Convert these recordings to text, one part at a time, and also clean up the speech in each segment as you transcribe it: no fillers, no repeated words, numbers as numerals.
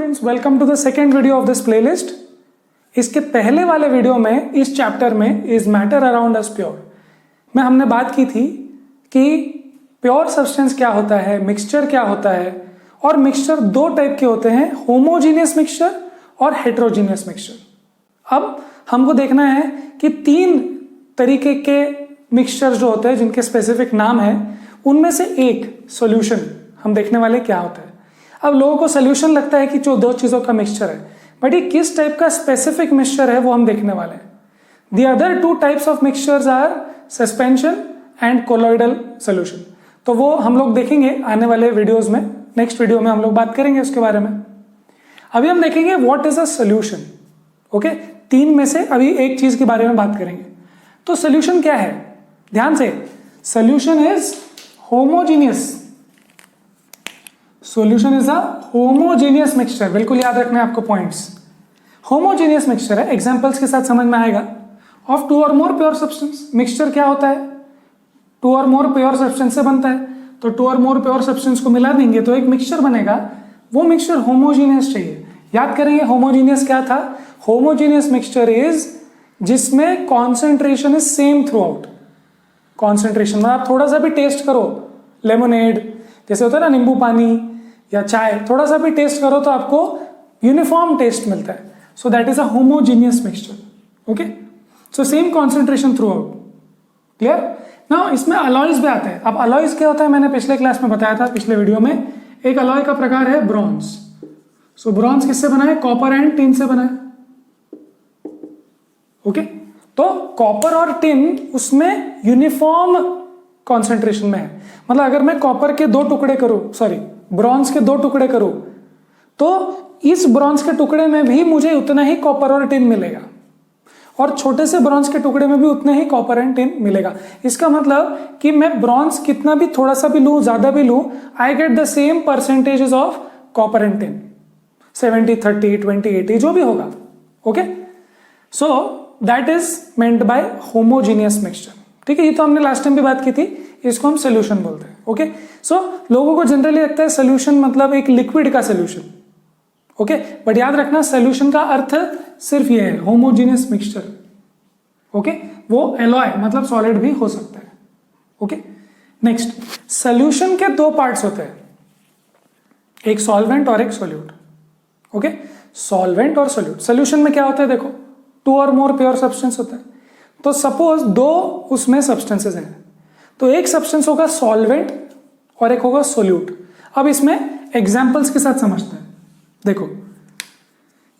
Students, welcome to the second video of this playlist. इसके पहले वाले वीडियो में इस चैप्टर में is matter around us pure में हमने बात की थी कि प्योर सब्सटेंस क्या होता है, मिक्सचर क्या होता है, और मिक्सचर दो टाइप के होते हैं, होमोजीनियस मिक्सचर और हेट्रोजीनियस मिक्सचर। अब हमको देखना है कि तीन तरीके के मिक्सचर जो होते हैं जिनके स्पेसिफिक नाम है, उनमें से एक सॉल्यूशन हम देखने वाले क्या होता है। अब लोगों को सॉल्यूशन लगता है कि जो दो चीजों का मिक्सचर है, बट ये किस टाइप का स्पेसिफिक मिक्सचर है वो हम देखने वाले हैं। The other two types of mixtures are suspension and colloidal solution. तो वो हम लोग देखेंगे आने वाले वीडियोस में, नेक्स्ट वीडियो में हम लोग बात करेंगे उसके बारे में। अभी हम देखेंगे what is a solution. Okay, तीन में से अभी एक चीज के बारे में बात करेंगे। तो सॉल्यूशन क्या है, ध्यान से, solution is homogeneous. Solution is a homogeneous mixture. बिल्कुल याद रखना है आपको पॉइंट्स। होमोजीनियस मिक्सचर है, एग्जांपल्स के साथ समझ में आएगा। ऑफ टू और मोर प्योर सब्सटेंस। मिक्सचर क्या होता है, टू और मोर प्योर सब्सटेंस से बनता है। तो टू और मोर प्योर सब्सटेंस को मिला देंगे तो एक मिक्सचर बनेगा। वो मिक्सचर होमोजीनियस चाहिए। याद करेंगे होमोजीनियस क्या था। होमोजीनियस मिक्सचर इज जिसमें concentration is same through out. Concentration में आप थोड़ा सा भी टेस्ट करो, लेमोनेड जैसे होता है ना, नींबू पानी या चाय, थोड़ा सा भी टेस्ट करो तो आपको यूनिफॉर्म टेस्ट मिलता है। सो that is a homogeneous mixture. Okay, so same concentration through out. Clear. Now इसमें अलॉयज भी आते हैं। अब अलॉयज क्या होता है, मैंने पिछले क्लास में बताया था, पिछले वीडियो में। एक अलॉय का प्रकार है ब्रॉन्ज। सो ब्रॉन्ज किससे बना है, कॉपर एंड टिन से बना है। ओके, तो कॉपर और टिन उसमें यूनिफॉर्म कॉन्सेंट्रेशन में है। मतलब अगर मैं कॉपर के दो टुकड़े करूं, सॉरी ब्रॉन्ज के दो टुकड़े करूं, तो इस ब्रॉन्ज के टुकड़े में भी मुझे उतना ही कॉपर और टिन मिलेगा, और छोटे से ब्रॉन्ज के टुकड़े में भी उतने ही कॉपर एंड टिन मिलेगा। इसका मतलब कि मैं ब्रॉन्ज कितना भी, थोड़ा सा भी लूं, ज्यादा भी लूं, I get the same percentages of copper and tin, 70-30, 20-80 जो भी होगा। Okay, so that is meant by homogeneous mixture. ठीक है, ये तो हमने लास्ट टाइम भी बात की थी, इसको हम सोल्यूशन बोलते हैं। ओके, सो लोगों को जनरली लगता है सोल्यूशन मतलब एक लिक्विड का सोल्यूशन। ओके, बट याद रखना सोल्यूशन का अर्थ सिर्फ ये है, होमोजीनियस मिक्सचर। ओके, वो एलॉय मतलब सॉलिड भी हो सकता है। ओके, नेक्स्ट, सोल्यूशन के दो पार्ट्स होते हैं, एक सॉल्वेंट और एक सोल्यूट। ओके, सॉल्वेंट और सोल्यूट। सोल्यूशन में क्या होता है, देखो, टू और मोर प्योर सब्सटेंस होता है। तो सपोज दो उसमें सब्सटेंसेस हैं, तो एक सब्सटेंस होगा सॉल्वेंट और एक होगा सोल्यूट। अब इसमें एग्जांपल्स के साथ समझते हैं। देखो,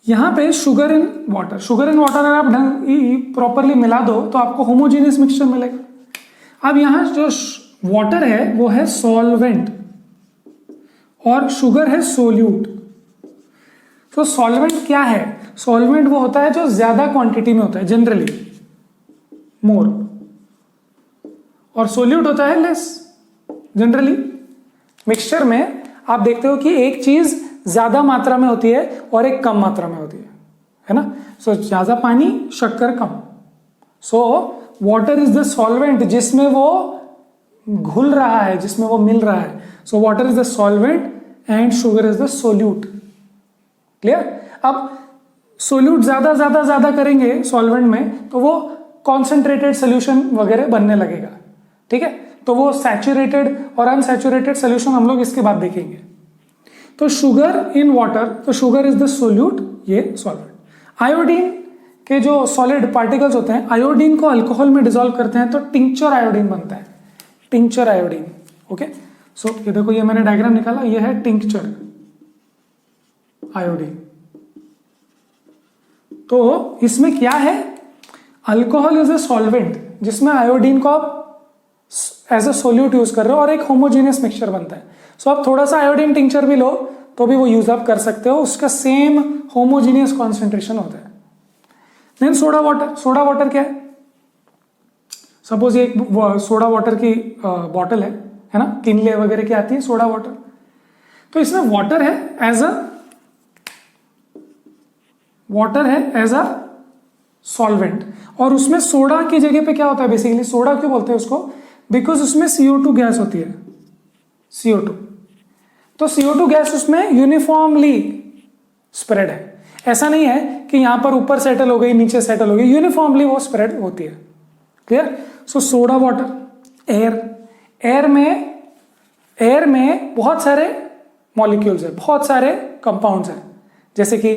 यहां पे sugar in water, sugar in water अगर आप ढंग प्रॉपरली मिला दो तो आपको होमोजीनियस मिक्सचर मिलेगा। अब यहां जो वाटर है वो है सॉल्वेंट और शुगर है सोल्यूट। तो सॉल्वेंट क्या है, सॉल्वेंट वो होता है जो ज्यादा क्वांटिटी में होता है, जनरली मोर, और सोल्यूट होता है लेस, जनरली। मिक्सचर में आप देखते हो कि एक चीज ज्यादा मात्रा में होती है और एक कम मात्रा में होती है ना। सो ज्यादा पानी, शक्कर कम। So water is the solvent जिसमें वो घुल रहा है, जिसमें वो मिल रहा है। सो water is the solvent and sugar is the solute. Clear. अब सोल्यूट ज्यादा ज्यादा ज्यादा करेंगे सॉल्वेंट में तो वो कॉन्सेंट्रेटेड सोल्यूशन वगैरह बनने लगेगा। ठीक है, तो वो सैचुरेटेड और अनसैचुरेटेड सोल्यूशन हम लोग इसके बाद देखेंगे। तो शुगर इन वाटर, तो शुगर इज द सोल्यूट, ये सॉल्वेंट। आयोडीन के जो सॉलिड पार्टिकल्स होते हैं, आयोडीन को अल्कोहल में डिसॉल्व करते हैं तो टिंक्चर आयोडीन बनता है, टिंक्चर आयोडीन। ओके, सो ये देखो, ये मैंने डायग्राम निकाला, ये है टिंक्चर आयोडीन। तो इसमें क्या है, अल्कोहल इज ए सॉल्वेंट जिसमें आयोडीन को आप एज ए सोल्यूट यूज कर रहे हो और एक होमोजीनियस मिक्सचर बनता है। सो आप थोड़ा सा आयोडीन टिंक्चर भी लो तो भी वो यूज आप कर सकते हो, उसका सेम होमोजीनियस कॉन्सेंट्रेशन होता है। Then soda water. Soda water क्या है, सपोज ये एक सोडा वाटर की बॉटल है ना, किनले वगैरह की आती है सोडा वाटर। तो इसमें वाटर है एज अ सॉल्वेंट, और उसमें सोडा की जगह पे क्या होता है, बेसिकली सोडा क्यों बोलते हैं उसको, बिकॉज उसमें CO2 गैस होती है, CO2। तो CO2 गैस उसमें यूनिफॉर्मली स्प्रेड है। ऐसा नहीं है कि यहां पर ऊपर सेटल हो गई नीचे सेटल हो गई, यूनिफॉर्मली वो स्प्रेड होती है। क्लियर? सो सोडा वाटर, एयर में बहुत सारे मॉलिक्यूल्स है, बहुत सारे कंपाउंड्स हैं, जैसे कि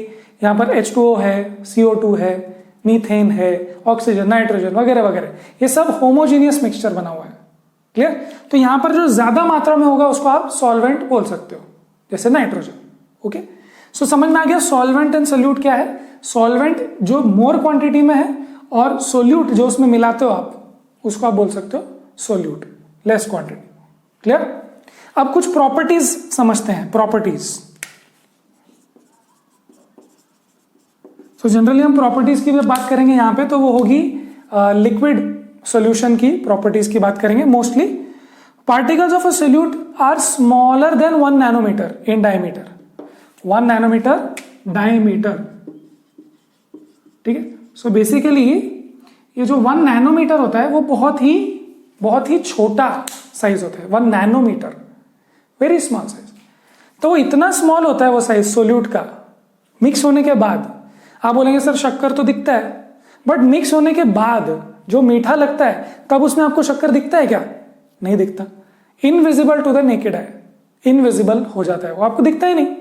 यहां पर H2O है, CO2 है, मीथेन है, ऑक्सीजन, नाइट्रोजन वगैरह वगैरह, ये सब होमोजीनियस मिक्सचर बना हुआ है। क्लियर? तो यहां पर जो ज्यादा मात्रा में होगा उसको आप सॉल्वेंट बोल सकते हो, जैसे नाइट्रोजन। ओके, सो समझ में आ गया सॉल्वेंट एंड सोल्यूट क्या है। सॉल्वेंट जो मोर क्वांटिटी में है, और सोल्यूट जो उसमें मिलाते हो आप, उसको आप बोल सकते हो सोल्यूट, लेस क्वांटिटी। क्लियर? अब कुछ प्रॉपर्टीज समझते हैं। प्रॉपर्टीज, सो जनरली हम प्रॉपर्टीज की भी बात करेंगे यहां पे, तो वो होगी लिक्विड सॉल्यूशन की प्रॉपर्टीज की बात करेंगे mostly. Particles of a solute are smaller than 1 nanometer in diameter. 1 nanometer diameter, ठीक है। सो बेसिकली ये जो 1 नैनोमीटर होता है वो बहुत ही छोटा साइज होता है। 1 नैनोमीटर, वेरी स्मॉल साइज। तो वो इतना स्मॉल होता है वो साइज सोल्यूट का, मिक्स होने के बाद। आप बोलेंगे सर शक्कर तो दिखता है, बट मिक्स होने के बाद जो मीठा लगता है तब उसमें आपको शक्कर दिखता है क्या? नहीं दिखता। Invisible to the naked eye, invisible हो जाता है, वो आपको दिखता ही नहीं।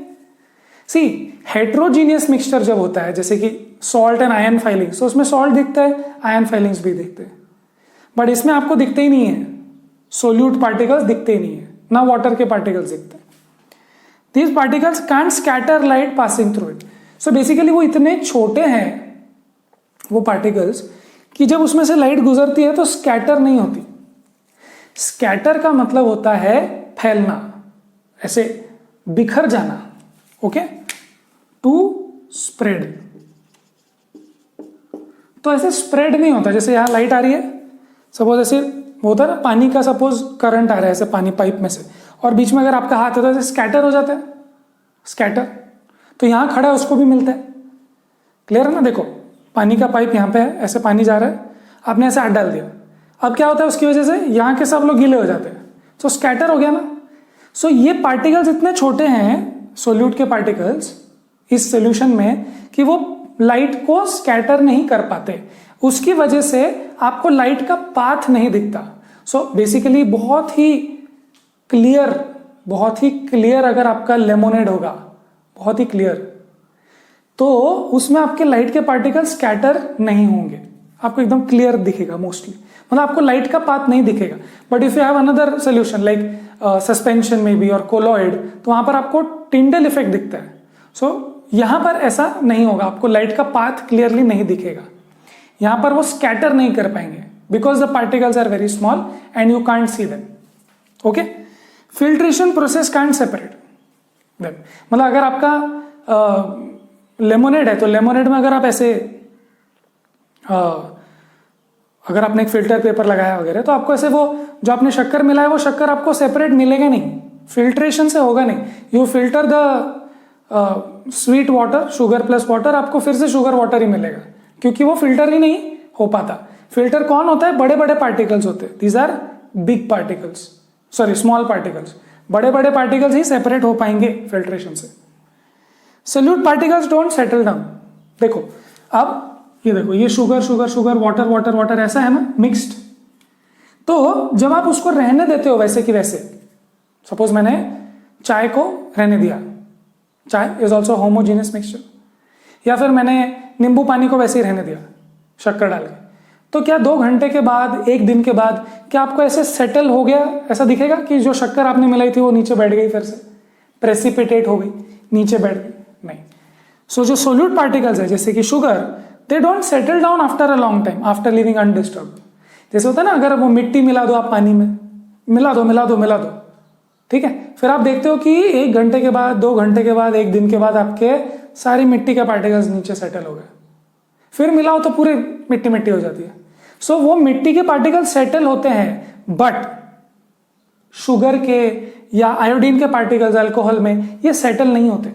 सी हेट्रोजीनियस मिक्सचर जब होता है, जैसे कि सॉल्ट एंड आयन फाइलिंग्स, तो उसमें सॉल्ट दिखता है, आयन फाइलिंग्स भी दिखते हैं, बट इसमें आपको दिखते ही नहीं है। सोल्यूट पार्टिकल्स दिखते ही नहीं है, ना वाटर के पार्टिकल्स दिखते हैं। These particles can't scatter light passing through it. So basically वो इतने छोटे हैं वो पार्टिकल्स कि जब उसमें से लाइट गुजरती है तो स्कैटर नहीं होती। स्कैटर का मतलब होता है फैलना, ऐसे बिखर जाना। Okay, to spread. तो ऐसे स्प्रेड नहीं होता। जैसे यहां लाइट आ रही है, सपोज ऐसे होता है ना, पानी का सपोज करंट आ रहा है ऐसे पानी पाइप में से, और बीच में अगर आपका हाथ है तो ऐसे स्कैटर हो जाता है, स्कैटर। तो यहां खड़ा है उसको भी मिलता है। क्लियर है ना? देखो पानी का पाइप यहां पे है, ऐसे पानी जा रहा है, आपने ऐसे हाथ डाल दिया, अब क्या होता है उसकी वजह से यहां के सब लोग गीले हो जाते हैं, तो स्कैटर हो गया ना। सो ये पार्टिकल्स इतने छोटे हैं सोल्यूट के पार्टिकल्स इस सोल्यूशन में कि वो लाइट को स्कैटर नहीं कर पाते, उसकी वजह से आपको लाइट का पाथ नहीं दिखता। सो बेसिकली बहुत ही क्लियर अगर आपका लेमोनेड होगा, बहुत ही क्लियर, तो उसमें आपके लाइट के पार्टिकल स्कैटर नहीं होंगे, आपको एकदम क्लियर दिखेगा मोस्टली, मतलब आपको लाइट का पाथ नहीं दिखेगा। But if you have another solution like suspension में भी और कोलॉइड, तो वहां पर आपको टिंडल इफेक्ट दिखता है। सो यहां पर ऐसा नहीं होगा, आपको लाइट का पाथ क्लियरली नहीं दिखेगा, यहां पर वो स्कैटर नहीं कर पाएंगे because the particles are very small and you can't see them. Okay, filtration process can't separate them. मतलब अगर आपका लेमोनेड है तो लेमोनेड में अगर आप ऐसे अगर आपने एक फिल्टर पेपर लगाया वगैरह, तो आपको ऐसे वो जो आपने शक्कर मिला है वो शक्कर आपको सेपरेट मिलेगा नहीं, फिल्ट्रेशन से होगा नहीं। You filter the sweet water, sugar plus water, आपको फिर से शुगर वाटर ही मिलेगा, क्योंकि वो फिल्टर ही नहीं हो पाता। फिल्टर कौन होता है? बड़े बड़े पार्टिकल्स होते हैं, these are big particles, sorry small particles. बड़े बड़े पार्टिकल्स ही सेपरेट हो पाएंगे फिल्ट्रेशन से। Solute particles don't settle down. देखो अब ये देखो, ये sugar sugar sugar, water water water, ऐसा है ना मिक्स्ड। तो जब आप उसको रहने देते हो वैसे कि वैसे, सपोज मैंने चाय को रहने दिया, चाय इज ऑल्सो होमोजीनियस मिक्सचर, या फिर मैंने नींबू पानी को वैसे ही रहने दिया शक्कर डाल के, तो क्या 2 घंटे के बाद, 1 दिन के बाद, क्या आपको ऐसे सेटल हो गया ऐसा दिखेगा कि जो शक्कर आपने मिलाई थी वो नीचे बैठ गई, फिर से प्रेसिपिटेट हो गई, नीचे बैठ गई? नहीं। सो जो सोल्यूट पार्टिकल्स है जैसे कि sugar, they don't settle down after a long time, after living undisturbed. जैसे होता है ना, अगर वो मिट्टी मिला दो आप पानी में, मिला दो, ठीक है, फिर आप देखते हो कि 1 घंटे के बाद, 2 घंटे के बाद, 1 दिन के बाद आपके सारी मिट्टी के पार्टिकल्स नीचे सेटल हो गए, फिर मिलाओ तो पूरी मिट्टी मिट्टी हो जाती है। सो वो मिट्टी के पार्टिकल्स सेटल होते हैं, बट शुगर के या आयोडीन के पार्टिकल्स अल्कोहल में ये सेटल नहीं होते।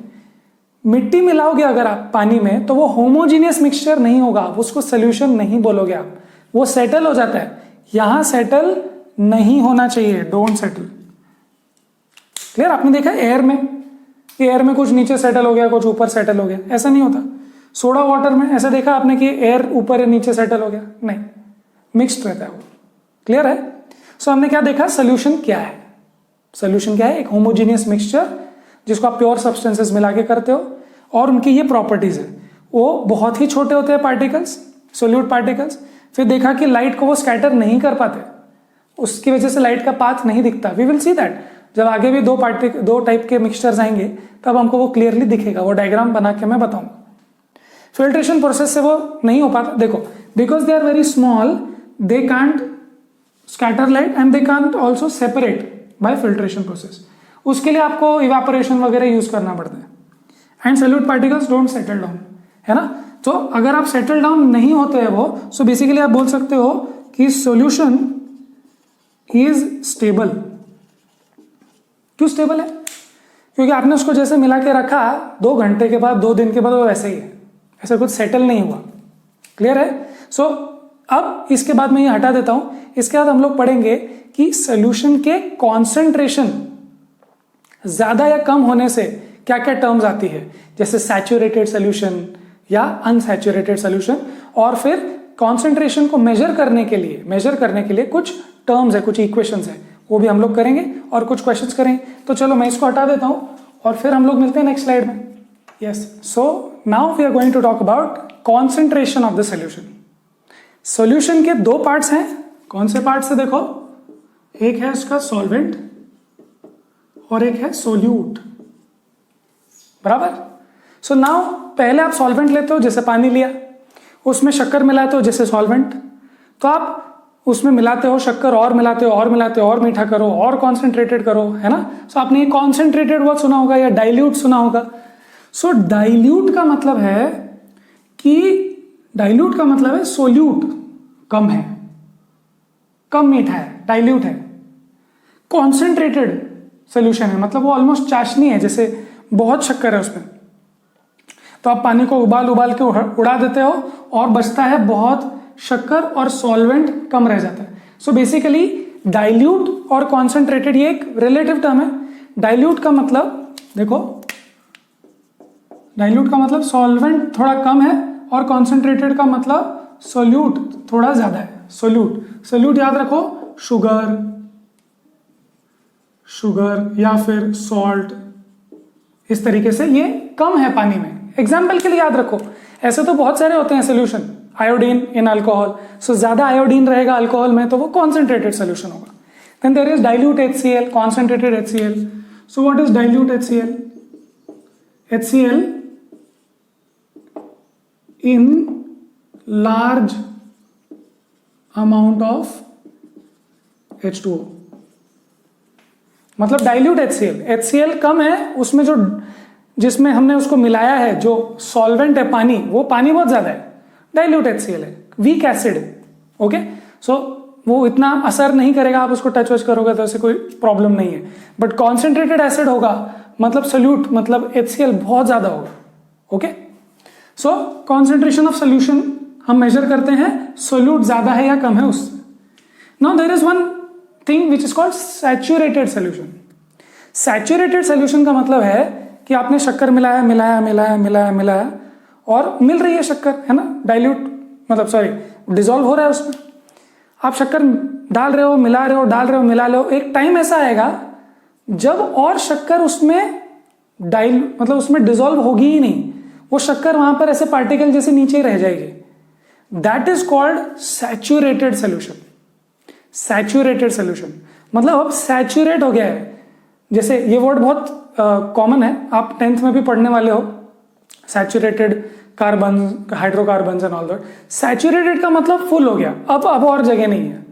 मिट्टी मिलाओगे अगर आप पानी में, तो वो होमोजीनियस मिक्सचर नहीं होगा, आप उसको सोल्यूशन नहीं बोलोगे आप, वो सेटल हो जाता है। यहां सेटल नहीं होना चाहिए, डोंट सेटल। क्लियर? आपने देखा एयर में कि एयर में कुछ नीचे सेटल हो गया, कुछ ऊपर सेटल हो गया, ऐसा नहीं होता। सोडा वाटर में ऐसा देखा आपने कि एयर ऊपर या नीचे सेटल हो गया? नहीं, मिक्स्ड रहता है वो। क्लियर है? सो हमने क्या देखा, सोल्यूशन क्या है? सोल्यूशन क्या है? एक होमोजीनियस मिक्सचर जिसको आप प्योर सब्सटेंसेस मिला के करते हो, और उनकी ये प्रॉपर्टीज है, वो बहुत ही छोटे होते हैं पार्टिकल्स, सोल्यूट पार्टिकल्स। फिर देखा कि लाइट को वो स्कैटर नहीं कर पाते, उसकी वजह से लाइट का पाथ नहीं दिखता। वी विल सी दैट जब आगे भी दो टाइप के मिक्सचर्स आएंगे तब हमको वो क्लियरली दिखेगा, वो डायग्राम बना के मैं बताऊंगा। फिल्ट्रेशन प्रोसेस से वो नहीं हो पाता, देखो, because they are very small, they can't scatter light and they can't also separate by filtration process. उसके लिए आपको इवेपोरेशन वगैरह यूज करना पड़ता है। And solute particles don't settle down, है ना? तो अगर आप सेटल डाउन नहीं होते हैं वो, सो बेसिकली आप बोल सकते हो कि सॉल्यूशन इज स्टेबल। क्यों स्टेबल है? क्योंकि आपने उसको जैसे मिला के रखा, 2 घंटे के बाद, 2 दिन के बाद वो वैसे ही है, ऐसा कुछ सेटल नहीं हुआ। क्लियर है? सो अब इसके बाद मैं ये हटा देता हूं। इसके बाद हम लोग पढ़ेंगे कि सॉल्यूशन के कॉन्सेंट्रेशन ज्यादा या कम होने से क्या क्या टर्म्स आती है, जैसे सैचुरेटेड सॉल्यूशन या अनसैचुरेटेड सॉल्यूशन। और फिर कॉन्सेंट्रेशन को मेजर करने के लिए कुछ टर्म्स है, कुछ इक्वेशंस है, वो भी हम लोग करेंगे और कुछ क्वेश्चंस करेंगे। तो चलो मैं इसको हटा देता हूं और फिर हम लोग मिलते हैं नेक्स्ट स्लाइड में। Yes, so now we are going to talk about concentration of the solution. Solution के 2 पार्ट्स हैं। कौन से पार्ट्स है? देखो, एक है उसका सॉल्वेंट और एक है सोल्यूट, बराबर। सो नाउ पहले आप सॉल्वेंट लेते हो, जैसे पानी लिया, उसमें शक्कर मिलाते हो जैसे सॉल्वेंट, तो आप उसमें मिलाते हो शक्कर और मिलाते हो और मिलाते हो और मीठा करो और कॉन्सेंट्रेटेड करो, है ना? सो आपने ये कॉन्सेंट्रेटेड वर्ड सुना होगा या डाइल्यूट सुना होगा। सो डाइल्यूट का मतलब है सोल्यूट कम है, कम मीठा है, डाइल्यूट है। कॉन्सेंट्रेटेड सोल्यूशन है, मतलब वो ऑलमोस्ट चाशनी है, जैसे बहुत शक्कर है उसमें, तो आप पानी को उबाल के उड़ा देते हो और बचता है बहुत शक्कर और सॉल्वेंट कम रह जाता है। सो बेसिकली डाइल्यूट और कॉन्सेंट्रेटेड ये एक रिलेटिव टर्म है। डाइल्यूट का मतलब, देखो, डाइल्यूट का मतलब सॉल्वेंट थोड़ा कम है और कॉन्सेंट्रेटेड का मतलब सोल्यूट थोड़ा ज्यादा है। सोल्यूट याद रखो, शुगर या फिर सॉल्ट, इस तरीके से ये कम है पानी में। एग्जाम्पल के लिए याद रखो, ऐसे तो बहुत सारे होते हैं solution. Iodine in alcohol, so ज्यादा आयोडीन रहेगा अल्कोहल में तो वो कॉन्सेंट्रेटेड सोल्यूशन होगा। Then there is dilute HCl, concentrated HCl। So what is dilute HCl? HCl in large amount of H2O, मतलब डाइल्यूट HCl कम है, उसमें जो जिसमें हमने उसको मिलाया है, जो सॉल्वेंट है पानी, वो पानी बहुत ज्यादा है, डाइल्यूट HCl है, वीक एसिड। ओके, सो वो इतना असर नहीं करेगा, आप उसको टच वच करोगे तो ऐसे कोई प्रॉब्लम नहीं है। बट कॉन्सेंट्रेटेड एसिड होगा, मतलब सोल्यूट, मतलब HCl बहुत ज्यादा होगा। Okay, so concentration of solution हम मेजर करते हैं, सोल्यूट ज्यादा है या कम है उससे। Now there is one thing which is called saturated solution. Saturated solution का मतलब है कि आपने शक्कर मिलाया और मिल रही है शक्कर, है ना? डाइल्यूट मतलब डिसॉल्व हो रहा है उसमें। आप शक्कर डाल रहे हो, मिला रहे हो, डाल रहे हो, मिला रहे हो, एक टाइम ऐसा आएगा जब और शक्कर उसमें उसमें डिसॉल्व होगी ही नहीं, वो शक्कर वहां पर ऐसे पार्टिकल जैसे नीचे ही रह जाएगी। That is called saturated solution. Saturated solution मतलब अब सैचुरेट हो गया है। जैसे ये वर्ड बहुत कॉमन है, आप 10th में भी पढ़ने वाले हो, saturated carbon, hydrocarbons and all that. Saturated का मतलब फुल हो गया, अब और जगह नहीं है।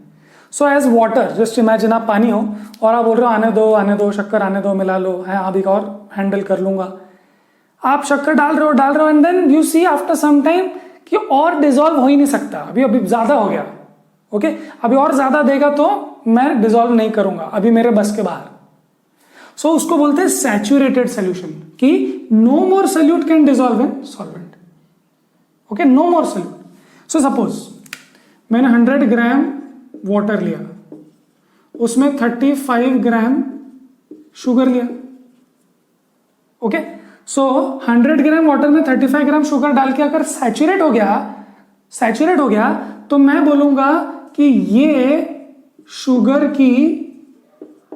So as water, just imagine आप पानी हो और आप बोल रहे हो आने दो शक्कर, आने दो, मिला लो, है अभी और हैंडल कर लूंगा। आप शक्कर डाल रहे हो and then you see after some time कि और डिसॉल्व हो ही नहीं सकता, अभी ज्यादा हो गया। ओके, अभी और ज्यादा देगा तो मैं डिसॉल्व नहीं करूंगा, अभी मेरे बस के बाहर। सो उसको बोलते हैं सैचुरेटेड सोल्यूशन, कि no more solute can dissolve in solvent. Okay, no more solute. So suppose मैंने 100 ग्राम वाटर लिया, उसमें 35 ग्राम शुगर लिया। ओके, सो 100 ग्राम वाटर में 35 ग्राम शुगर डाल के अगर सैचुरेट हो गया तो मैं बोलूंगा कि ये शुगर की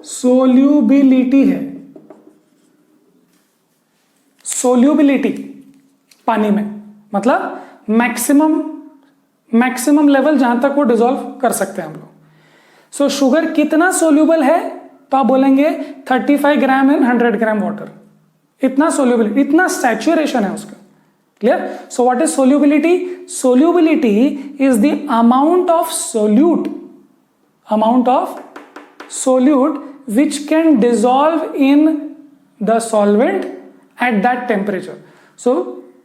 सोल्यूबिलिटी है, सोल्यूबिलिटी पानी में, मतलब मैक्सिमम लेवल जहां तक वो डिसॉल्व कर सकते हैं हम लोग। सो शुगर कितना सोल्यूबल है, तो आप बोलेंगे 35 ग्राम इन 100 ग्राम वाटर, इतना सोल्यूबिलिटी, इतना सैचुरेशन है उसका। Clear? So what is solubility? Solubility is the amount of solute which can dissolve in the solvent at that temperature. So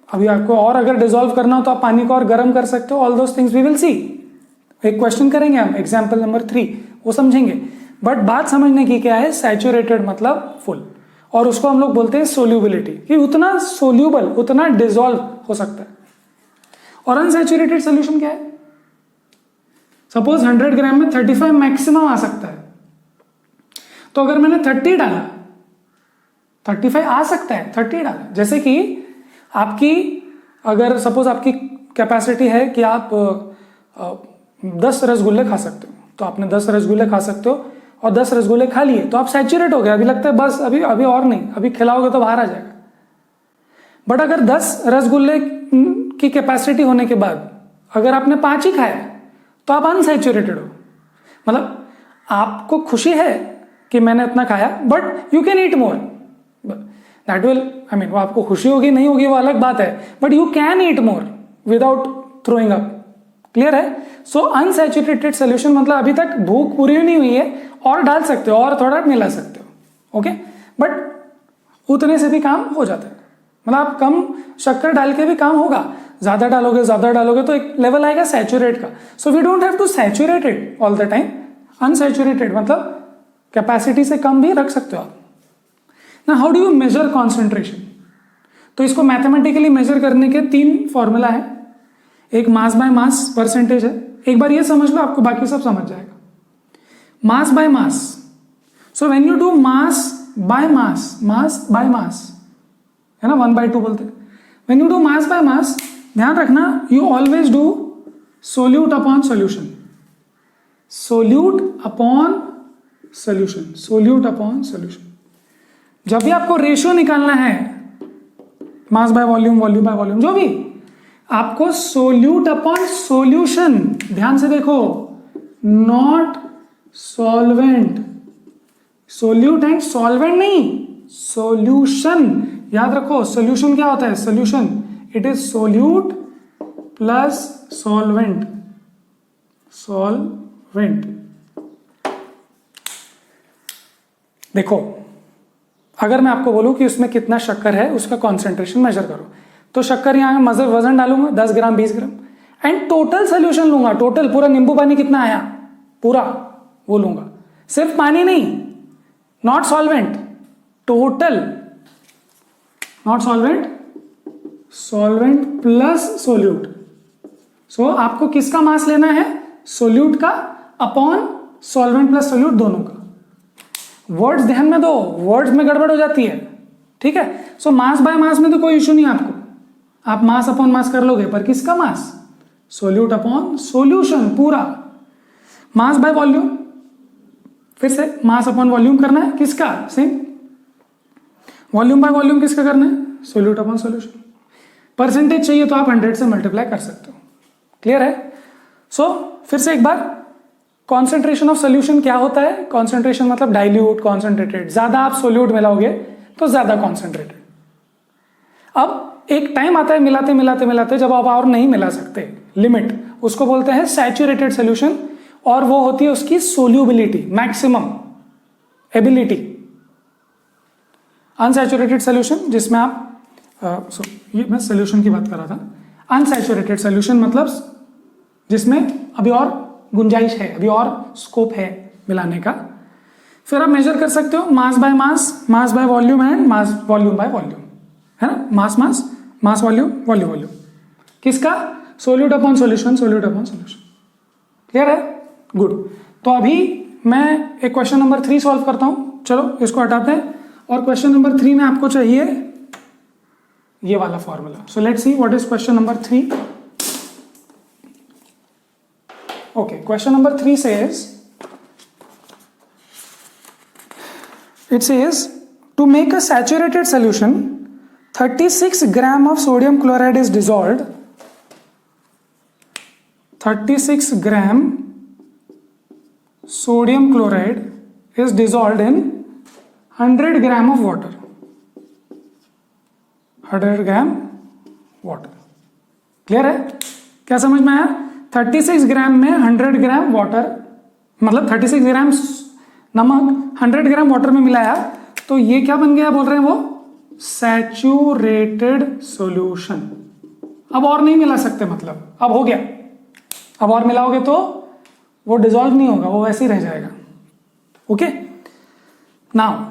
अभी आपको और अगर डिसॉल्व करना हो तो आप पानी को और गर्म कर सकते हो। All those things we will see, एक क्वेश्चन करेंगे हम एग्जाम्पल नंबर 3, वो समझेंगे। बट बात समझने की क्या है, सैचुरेटेड मतलब फुल, और उसको हम लोग बोलते हैं सोल्यूबिलिटी, कि उतना सोल्यूबल, उतना डिसॉल्व हो सकता है। और अनसैचुरेटेड सोल्यूशन क्या है? सपोज 100 ग्राम में 35 मैक्सिमम आ सकता है, तो अगर मैंने 30 डाला, 35 आ सकता है, 30 डाला। जैसे कि आपकी अगर सपोज आपकी कैपेसिटी है कि आप 10 रसगुल्ले खा सकते हो, तो आपने 10 रसगुल्ले खा सकते हो और 10 रसगुल्ले खा लिए, तो आप सैचुरेट हो गए, अभी लगता है बस अभी और नहीं, अभी खिलाओगे तो बाहर आ जाएगा। बट अगर 10 रसगुल्ले की कैपेसिटी होने के बाद अगर आपने 5 ही खाया तो आप अनसैचुरेटेड हो, मतलब आपको खुशी है कि मैंने इतना खाया, but you can eat more, that will, I mean, वो आपको खुशी होगी नहीं होगी वो अलग बात है, but you can eat more without throwing up. Clear है? सो अनसैचुरेटेड सोल्यूशन मतलब अभी तक भूख पूरी नहीं हुई है और डाल सकते हो और थोड़ा मिला सकते हो, ओके, बट उतने से भी काम हो जाता है, मतलब आप कम शक्कर डाल के भी काम होगा, ज्यादा डालोगे तो एक लेवल आएगा सैचुरेट का। So we don't have to saturate it all the time, unsaturated मतलब कैपेसिटी से कम भी रख सकते हो आप। ना how do you measure concentration? तो इसको मैथमेटिकली मेजर करने के 3 फॉर्मूला है, एक मास बाय मास परसेंटेज है, एक बार ये समझ लो आपको बाकी सब समझ जाएगा। Mass by mass, so when you do mass by mass है ना, 1/2 बोलते हैं। When you do mass by mass, ध्यान रखना, you always do solute upon solution, solute upon solution. जब भी आपको रेशियो निकालना है, mass by volume, volume by volume, जो भी, आपको सोल्यूट अपॉन सोल्यूशन, ध्यान से देखो, not solvent, solute and solvent नहीं, सोल्यूशन, याद रखो। सोल्यूशन क्या होता है? Solution, it is solute plus solvent, देखो, अगर मैं आपको बोलूं कि उसमें कितना शक्कर है, उसका कॉन्सेंट्रेशन मेजर करो, तो शक्कर यहां मैं वजन डालूंगा 10 ग्राम 20 ग्राम, एंड टोटल सोल्यूशन लूंगा, टोटल पूरा नींबू पानी कितना आया पूरा वो लूंगा, सिर्फ पानी नहीं, not solvent, total, not solvent plus solute. So आपको किसका मास लेना है? सोल्यूट का अपॉन सॉल्वेंट प्लस सोल्यूट, दोनों का। वर्ड्स ध्यान में दो, वर्ड्स में गड़बड़ हो जाती है, ठीक है। सो मास बाय मास में तो कोई इशू नहीं है आपको, आप मास अपॉन मास कर लोगे, पर किसका मास? सोल्यूट अपॉन सोल्यूशन पूरा। मास बाय वॉल्यूम, फिर से मास अपॉन वॉल्यूम करना है, किसका? सेम। वॉल्यूम बाय वॉल्यूम किसका करना है? Solute upon solution. परसेंटेज चाहिए तो आप 100 से मल्टीप्लाई कर सकते हो। क्लियर है? सो फिर से एक बार, कॉन्सेंट्रेशन ऑफ सोल्यूशन क्या होता है? कॉन्सेंट्रेशन मतलब डाइल्यूट, कॉन्सेंट्रेटेड, ज्यादा आप सोल्यूट मिलाओगे तो ज्यादा कॉन्सेंट्रेटेड। अब एक टाइम आता है मिलाते जब आप और नहीं मिला सकते, लिमिट, उसको बोलते हैं सैचुरेटेड सोल्यूशन, और वो होती है उसकी solubility, maximum ability. Unsaturated solution जिसमें आप ये मैं सोल्यूशन की बात कर रहा था। अनसैचुरेटेड सोल्यूशन मतलब जिसमें अभी और गुंजाइश है, अभी और स्कोप है मिलाने का। फिर आप मेजर कर सकते हो mass by mass, mass by volume and mass volume by volume, है ना, मास वॉल्यूम वॉल्यूम। किसका? Solute upon solution, solute upon solution. Clear है? गुड। तो अभी मैं एक क्वेश्चन नंबर 3 सॉल्व करता हूं, चलो इसको हटाते हैं, और क्वेश्चन नंबर 3 में आपको चाहिए ये वाला formula. So let's see what is question number 3. Okay, question number 3 says, it says to make a saturated solution 36 gram of sodium chloride is dissolved. 36 gram sodium chloride is dissolved in 100 gram of water. 100 gram water. Clear है? क्या समझ में आया? 36 ग्राम में 100 gram water, मतलब 36 ग्राम नमक 100 gram water में मिलाया, तो ये क्या बन गया बोल रहे हैं वो? Saturated solution. अब और नहीं मिला सकते, मतलब अब हो गया. अब और मिलाओगे तो वो डिसॉल्व नहीं होगा, वो वैसे ही रह जाएगा. ओके. नाउ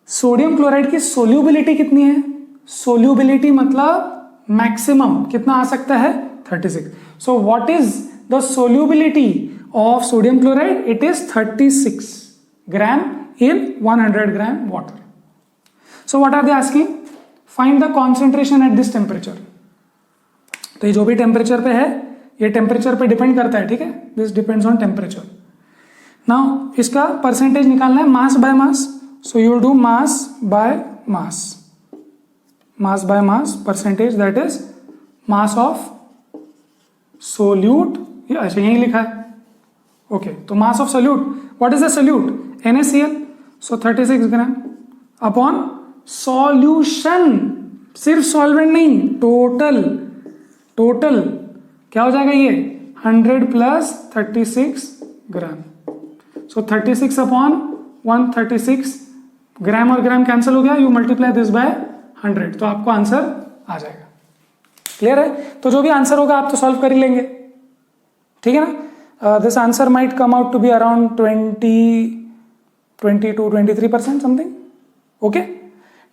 सोडियम क्लोराइड की सोल्यूबिलिटी कितनी है? सोल्यूबिलिटी मतलब मैक्सिमम कितना आ सकता है? 36. So what is the solubility of sodium chloride? It is 36 gram in 100 gram water. So what are they asking? Find the concentration at this temperature. तो ये जो भी टेम्परेचर पे है, ये टेम्परेचर पे डिपेंड करता है, ठीक है? This depends on temperature. Now इसका परसेंटेज निकालना है mass by mass. So you will do mass by mass. Mass by mass percentage, that is mass of solute. अच्छा यही लिखा है. ओके, तो mass of solute, what is the solute? NaCl. So 36 gram upon solution, सिर्फ solvent नहीं, total. Total क्या हो जाएगा ये? 100 प्लस 36 ग्राम. सो 36 अपॉन 136, ग्राम और ग्राम कैंसिल हो गया, यू मल्टीप्लाई दिस बाय 100, तो आपको आंसर आ जाएगा. क्लियर है? तो जो भी आंसर होगा आप तो सॉल्व कर ही लेंगे, ठीक है ना? This answer might come out to be around 22-23% something. Okay,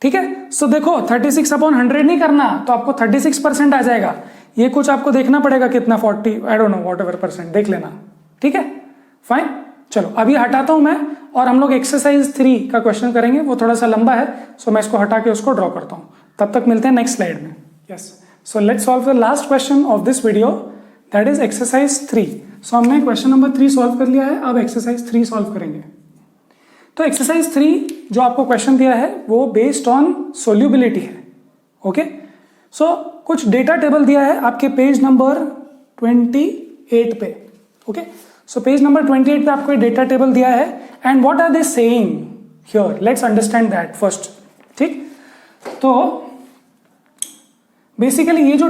ठीक है. सो देखो 36 अपॉन 100 नहीं करना, तो आपको 36% आ जाएगा. ये कुछ आपको देखना पड़ेगा कितना, 40, I don't know, what ever percent देख लेना. ठीक है, फाइन. चलो अभी हटाता हूं मैं, और हम लोग एक्सरसाइज 3 का क्वेश्चन करेंगे. वो थोड़ा सा लंबा है, सो मैं इसको हटा के उसको ड्रॉ करता हूं. तब तक मिलते हैं नेक्स्ट स्लाइड में. Yes, so let's solve the last question of this video, that is exercise 3. सो हमने क्वेश्चन नंबर 3 सॉल्व कर लिया है, अब एक्सरसाइज 3 सॉल्व करेंगे. तो एक्सरसाइज 3 जो आपको क्वेश्चन दिया है वो बेस्ड ऑन सोल्यूबिलिटी है. ओके, सो कुछ डेटा टेबल दिया है आपके पेज नंबर 28 पे. ओके, सो पेज नंबर 28 पे आपको डेटा टेबल दिया है, and what are they saying here, let's understand that first. ठीक, तो बेसिकली ये जो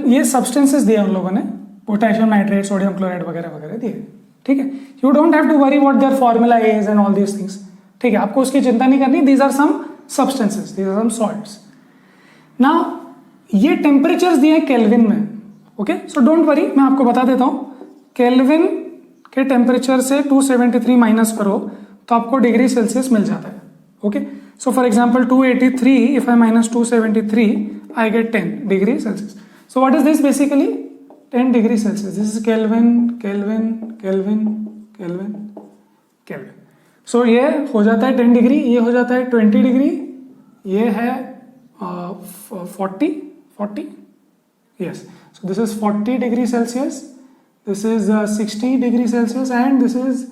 ये सब्सटेंसेस दिए उन लोगों ने, पोटेशियम नाइट्रेट, सोडियम क्लोराइड वगैरह वगैरह दिए. ठीक है, you don't have to worry what their formula is and all these things. ठीक है, आपको उसकी चिंता नहीं करनी. These are some substances, these are some salts. Now ये टेम्परेचर्स दिए हैं केल्विन में. ओके, सो डोंट वरी, मैं आपको बता देता हूं. केल्विन के टेम्परेचर से 273 माइनस करो तो आपको डिग्री सेल्सियस मिल जाता है. Okay, so for example 283, if I minus 273, I get 10 degree Celsius. So what is this basically? 10 degree Celsius. This is Kelvin, Kelvin, Kelvin, Kelvin, Kelvin. So ये हो जाता है 10 डिग्री, ये हो जाता है 20 डिग्री, ये है 40. Yes. So this is 40 degree Celsius. This is 60 degree Celsius, and this is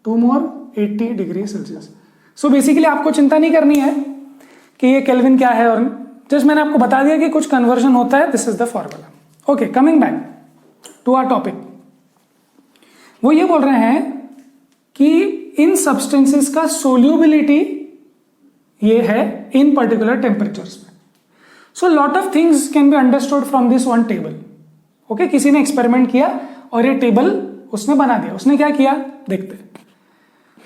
2 more 80 degree Celsius. So basically आपको चिंता नहीं करनी है कि ये केल्विन क्या है, और जस्ट मैंने आपको बता दिया कि कुछ कन्वर्जन होता है. This is the formula. Okay, coming back to our topic. वो ये बोल रहे हैं कि इन सब्सटेंसेस का सोल्यूबिलिटी ये है इन पर्टिकुलर टेम्परेचर्स पे. So lot of things can be understood from this one table. Okay, किसी ने एक्सपेरिमेंट किया और ये टेबल उसने बना दिया. उसने क्या किया देखते.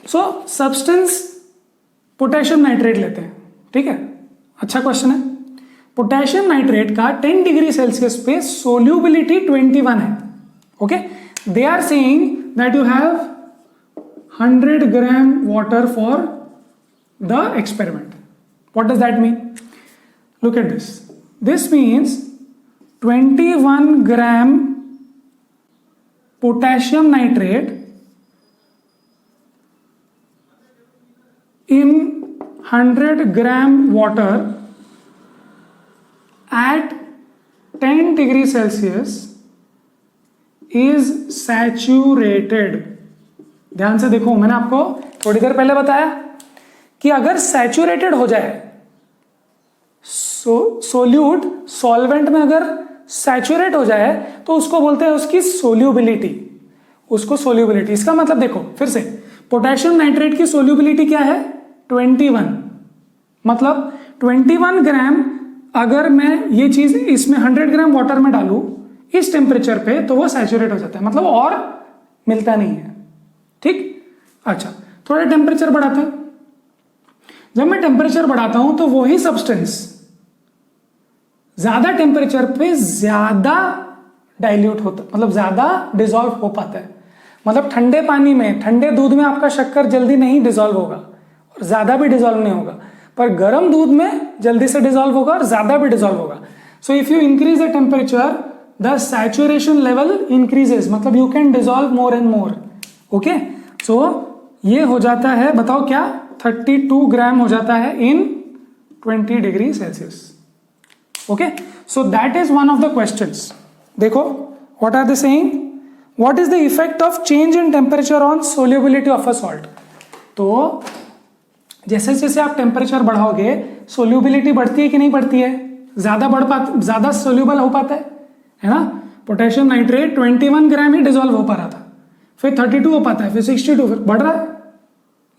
सो सब्सटेंस पोटेशियम नाइट्रेट लेते हैं. ठीक है, अच्छा क्वेश्चन है. पोटेशियम नाइट्रेट का 10 डिग्री सेल्सियस पे सोल्यूबिलिटी 21 है. Okay, they are saying that you have 100 gram water for the experiment. What does that mean? Look at this. This means 21 gram potassium nitrate in 100 gram water at 10 degree Celsius is saturated. ध्यान से देखो, मैंने आपको थोड़ी देर पहले बताया कि अगर सैचुरेटेड हो जाए, सोल्यूट सॉल्वेंट में अगर सैचुरेट हो जाए तो उसको बोलते हैं उसकी सोल्यूबिलिटी, उसको सोल्यूबिलिटी। इसका मतलब देखो फिर से, पोटेशियम नाइट्रेट की सोल्यूबिलिटी क्या है 21, मतलब 21 ग्राम अगर मैं ये चीज इसमें 100 ग्राम वाटर में डालूं इस टेम्परेचर पे तो वो सैचुरेट हो जाता है, मतलब और मिलता नहीं है। ठीक, अच्छा थोड़ा टेम्परेचर बढ़ाते हैं। जब मैं टेम्परेचर बढ़ाता हूं तो वही सब्सटेंस ज्यादा टेम्परेचर पे ज्यादा डाइल्यूट होता, मतलब ज्यादा डिसॉल्व हो पाता है। मतलब ठंडे पानी में, ठंडे दूध में आपका शक्कर जल्दी नहीं डिसॉल्व होगा और ज्यादा भी डिसॉल्व नहीं होगा, पर गर्म दूध में जल्दी से डिसॉल्व होगा और ज्यादा भी डिसॉल्व होगा। So if you increase the temperature the saturation level increases, मतलब you can dissolve more and more. Okay, so ये हो जाता है, बताओ क्या, 32 ग्राम हो जाता है in 20 degree Celsius. Okay, so that is one of the questions. देखो what are they saying, what is the effect of change in temperature on solubility of a salt. तो जैसे जैसे आप टेम्परेचर बढ़ाओगे सोल्यूबिलिटी बढ़ती है कि नहीं बढ़ती है, ज्यादा सोल्यूबल हो पाता है ना। पोटेशियम नाइट्रेट 21 ग्राम ही डिसॉल्व हो पा रहा था, फिर 32 हो पाता है, फिर 62, फिर बढ़ रहा है।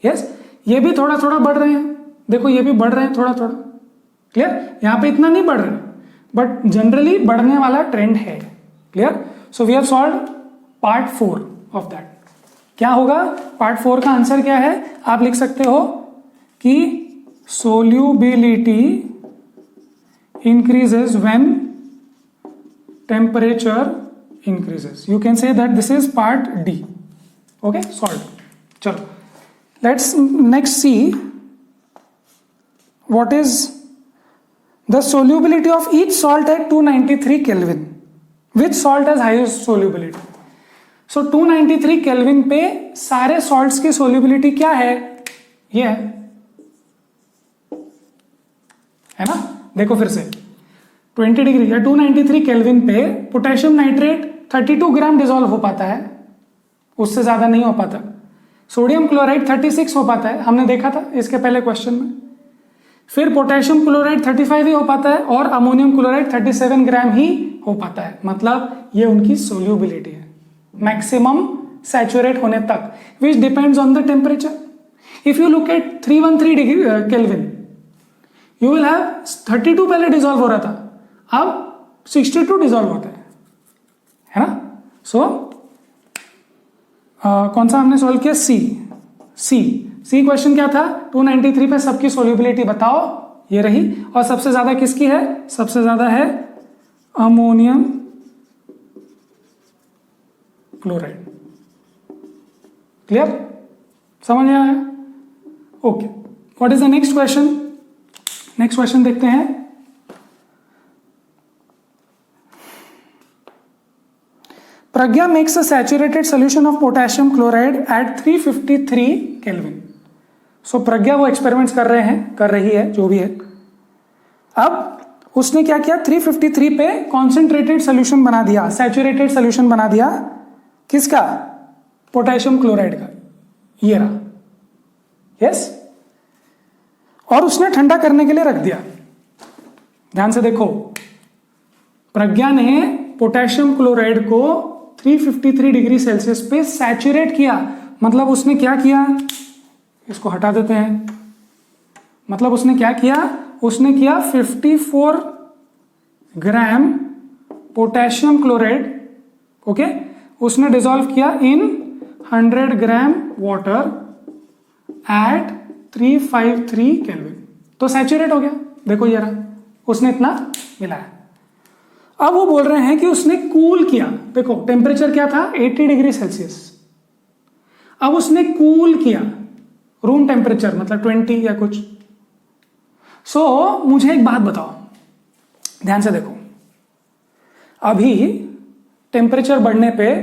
यस, ये भी थोड़ा थोड़ा बढ़ रहे हैं, देखो ये भी बढ़ रहे हैं थोड़ा थोड़ा। क्लियर, यहां पे इतना नहीं बढ़ रहा बट जनरली बढ़ने वाला ट्रेंड है। Clear, so we have solve part 4 of that. क्या होगा पार्ट 4 का आंसर क्या है, आप लिख सकते हो कि solubility increases when temperature increases. You can say that this is part D. Okay, solve. चलो let's next see what is the solubility of each salt at 293 kelvin. Which salt has highest solubility. So 293 kelvin पे सारे salts की solubility क्या है, ये है ना। देखो फिर से 20 डिग्री या 293 केल्विन पे पोटेशियम नाइट्रेट 32 ग्राम डिसॉल्व हो पाता है, उससे ज्यादा नहीं हो पाता। सोडियम क्लोराइड 36 हो पाता है, हमने देखा था इसके पहले क्वेश्चन में। फिर पोटेशियम क्लोराइड 35 ही हो पाता है और अमोनियम क्लोराइड 37 ग्राम ही हो पाता है, मतलब ये उनकी सोल्यूबिलिटी है मैक्सिमम सैचुरेट होने तक, which depends on the temperature. If you look at 313 degree kelvin, you will have 32 पहले डिसॉल्व हो रहा था, अब 62 डिसॉल्व होता है ना। सो कौन सा हमने सॉल्व किया, सी क्वेश्चन क्या था, 293 पे सबकी सोल्यूबिलिटी बताओ, ये रही। और सबसे ज्यादा किसकी है, सबसे ज्यादा है अमोनियम क्लोराइड। क्लियर, समझ में आया। Okay, what is the next question. Next question देखते हैं। Pragya makes a saturated solution of potassium chloride at 353 kelvin. So Pragya वो एक्सपेरिमेंट्स कर रही है जो भी है। अब उसने क्या किया, 353 पे कॉन्सेंट्रेटेड सोल्यूशन बना दिया, सैचुरेटेड सोल्यूशन बना दिया, किसका, पोटेशियम क्लोराइड का, ये रहा। यस, और उसने ठंडा करने के लिए रख दिया। ध्यान से देखो, प्रज्ञा ने पोटेशियम क्लोराइड को 353 डिग्री सेल्सियस पे सैचुरेट किया, मतलब उसने क्या किया, इसको हटा देते हैं, मतलब उसने क्या किया, उसने किया 54 ग्राम पोटेशियम क्लोराइड, ओके, उसने डिसॉल्व किया इन 100 ग्राम वाटर एट 353 केल्विन, तो सैचुरेट हो गया। देखो ये रहा, उसने इतना मिलाया। अब वो बोल रहे हैं कि उसने कूल किया। देखो टेम्परेचर क्या था, 80 डिग्री सेल्सियस, अब उसने कूल किया, रूम टेम्परेचर मतलब 20 या कुछ। सो मुझे एक बात बताओ, ध्यान से देखो, अभी टेम्परेचर बढ़ने पे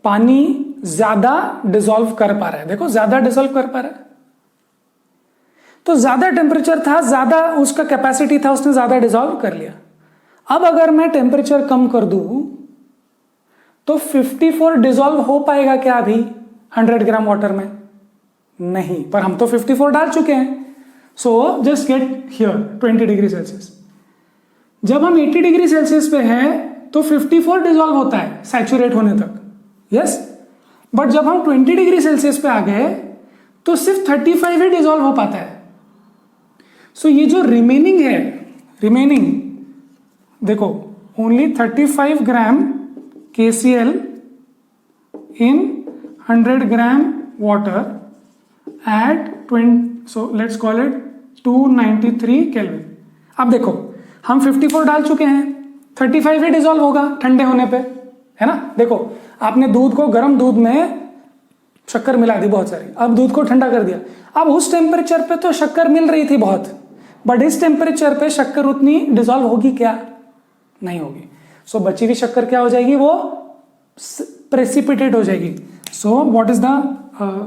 पानी ज्यादा डिसॉल्व कर पा रहा है, देखो ज्यादा डिसॉल्व कर पा रहा है, तो ज्यादा टेम्परेचर था, ज्यादा उसका कैपेसिटी था, उसने ज्यादा डिसॉल्व कर लिया। अब अगर मैं टेम्परेचर कम कर दूं तो 54 डिसॉल्व हो पाएगा क्या अभी 100 ग्राम वाटर में? नहीं, पर हम तो 54 डाल चुके हैं। So just get here 20 degree Celsius. जब हम 80 डिग्री सेल्सियस पे हैं तो 54 डिसॉल्व होता है सैचुरेट होने तक, यस। बट जब हम 20 डिग्री सेल्सियस पे आ गए तो सिर्फ 35 ही डिसॉल्व हो पाता है। सो ये जो रिमेनिंग है, रिमेनिंग देखो, only 35 gram KCl in 100 gram water at 20, so let's call it 293 Kelvin। अब देखो हम 54 डाल चुके हैं, 35 ही डिसॉल्व होगा ठंडे होने पे, है ना। देखो आपने दूध को, गर्म दूध में शक्कर मिला दी बहुत सारी, अब दूध को ठंडा कर दिया। अब उस टेम्परेचर पे तो शक्कर मिल रही थी बहुत, बट इस टेम्परेचर पे शक्कर उतनी डिसॉल्व होगी क्या? नहीं होगी। सो बची हुई शक्कर क्या हो जाएगी? वो प्रेसिपिटेट हो जाएगी। So what is the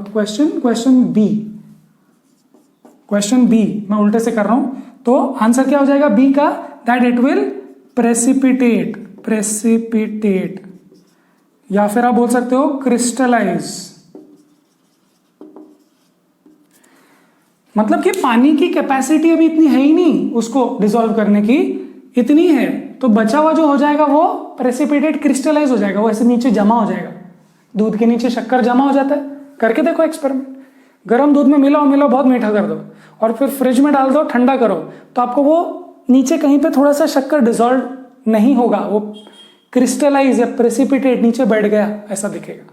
question? Question B मैं उल्टे से कर रहा हूं, तो आंसर क्या हो जाएगा बी का? दैट इट विल प्रेसिपिटेट, या फिर आप बोल सकते हो क्रिस्टलाइज। मतलब कि पानी की कैपेसिटी अभी इतनी है ही नहीं उसको डिसॉल्व करने की, इतनी है तो बचा हुआ जो हो जाएगा वो प्रेसिपिटेट, क्रिस्टलाइज हो जाएगा, वो ऐसे नीचे जमा हो जाएगा। दूध के नीचे शक्कर जमा हो जाता है, करके देखो एक्सपेरिमेंट। गर्म दूध में मिलाओ बहुत मीठा कर दो और फिर फ्रिज में डाल दो, ठंडा करो, तो आपको वो नीचे कहीं पे थोड़ा सा शक्कर डिसॉल्व नहीं होगा, वो क्रिस्टलाइज या प्रेसिपिटेट नीचे बैठ गया ऐसा दिखेगा।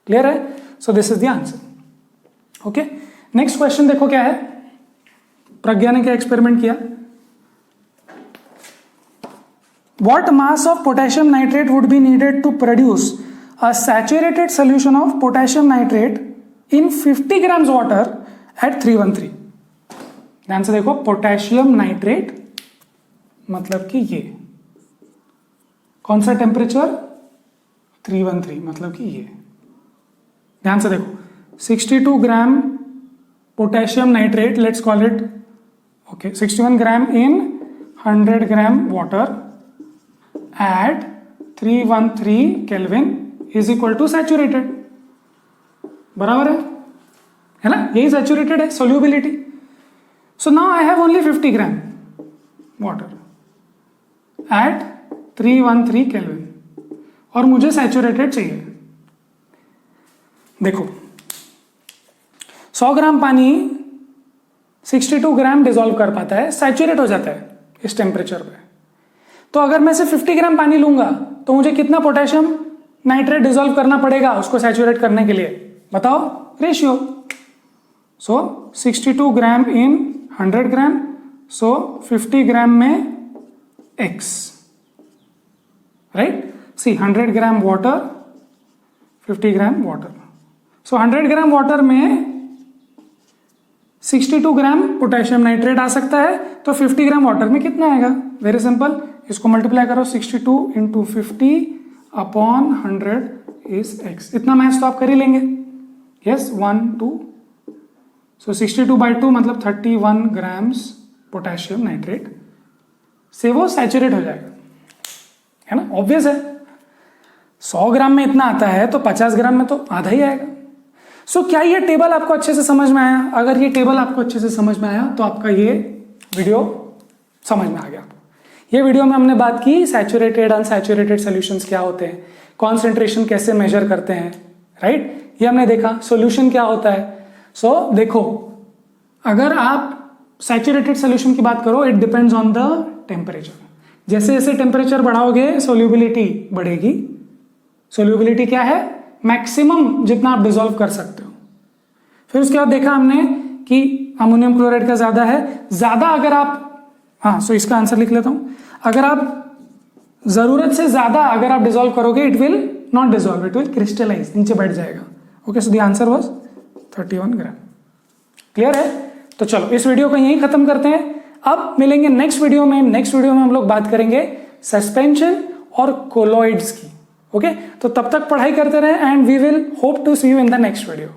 क्लियर है? So this is the answer. Okay, next question देखो क्या है। प्रज्ञा ने क्या एक्सपेरिमेंट किया? What mass of potassium nitrate would be needed to produce a saturated solution of potassium nitrate in 50 grams water at 313? ध्यान से देखो, पोटेशियम नाइट्रेट मतलब कि ये कौन सा टेम्परेचर? 313, मतलब कि ये। ध्यान से देखो, 62 ग्राम potassium nitrate, let's call it okay 61 gram in 100 gram water at 313 Kelvin is equal to saturated। बराबर है ना? यही सैचुरेटेड है solubility. So now I have only 50 gram water at 313 Kelvin और मुझे सैचुरेटेड चाहिए। देखो 100 ग्राम पानी 62 ग्राम डिसॉल्व कर पाता है, सैचुरेट हो जाता है इस टेम्परेचर पे। तो अगर मैं सिर्फ 50 ग्राम पानी लूंगा तो मुझे कितना पोटेशियम नाइट्रेट डिसॉल्व करना पड़ेगा उसको सैचुरेट करने के लिए? बताओ रेशियो। सो 62 ग्राम इन 100 ग्राम, सो 50 ग्राम में x, राइट। सी 100 ग्राम वाटर, 50 ग्राम वाटर, सो 100 ग्राम वाटर में 62 ग्राम पोटेशियम नाइट्रेट आ सकता है, तो 50 ग्राम वाटर में कितना आएगा? वेरी सिंपल, इसको मल्टीप्लाई करो, 62 इंटू 50 अपॉन 100 इज x। इतना मैथ्स तो आप कर ही लेंगे, यस 1 2, सो 62/2 मतलब 31 ग्राम्स पोटेशियम नाइट्रेट से वो सैचुरेट हो जाएगा, है ना। ऑब्वियस है, 100 ग्राम में इतना आता है तो 50 ग्राम में तो आधा ही आएगा। सो क्या ये टेबल आपको अच्छे से समझ में आया? अगर ये टेबल आपको अच्छे से समझ में आया तो आपका ये वीडियो समझ में आ गया। ये वीडियो में हमने बात की सैचुरेटेड अनसैचुरेटेड सॉल्यूशंस क्या होते हैं, कॉन्सेंट्रेशन कैसे मेजर करते हैं, राइट। ये हमने देखा, सॉल्यूशन क्या होता है। सो देखो, अगर आप सैचुरेटेड सॉल्यूशन की बात करो, it depends on the temperature. जैसे जैसे टेम्परेचर बढ़ाओगे सोल्यूबिलिटी बढ़ेगी। सोल्यूबिलिटी क्या है? मैक्सिमम जितना आप डिसॉल्व कर सकते हो। फिर उसके बाद देखा हमने कि अमोनियम क्लोराइड का ज्यादा है, ज्यादा अगर आप, हाँ सो इसका आंसर लिख लेता हूं, अगर आप जरूरत से ज्यादा अगर आप डिसॉल्व करोगे it will not dissolve, it will crystallize, नीचे बैठ जाएगा। Okay, so the answer was 31 gram. Clear है? तो चलो इस वीडियो को यहीं खत्म करते हैं, अब मिलेंगे नेक्स्ट वीडियो में। नेक्स्ट वीडियो में हम लोग बात करेंगे सस्पेंशन और कोलॉइड्स की। ओके, तो तब तक पढ़ाई करते रहे and we will hope to see you in the next video.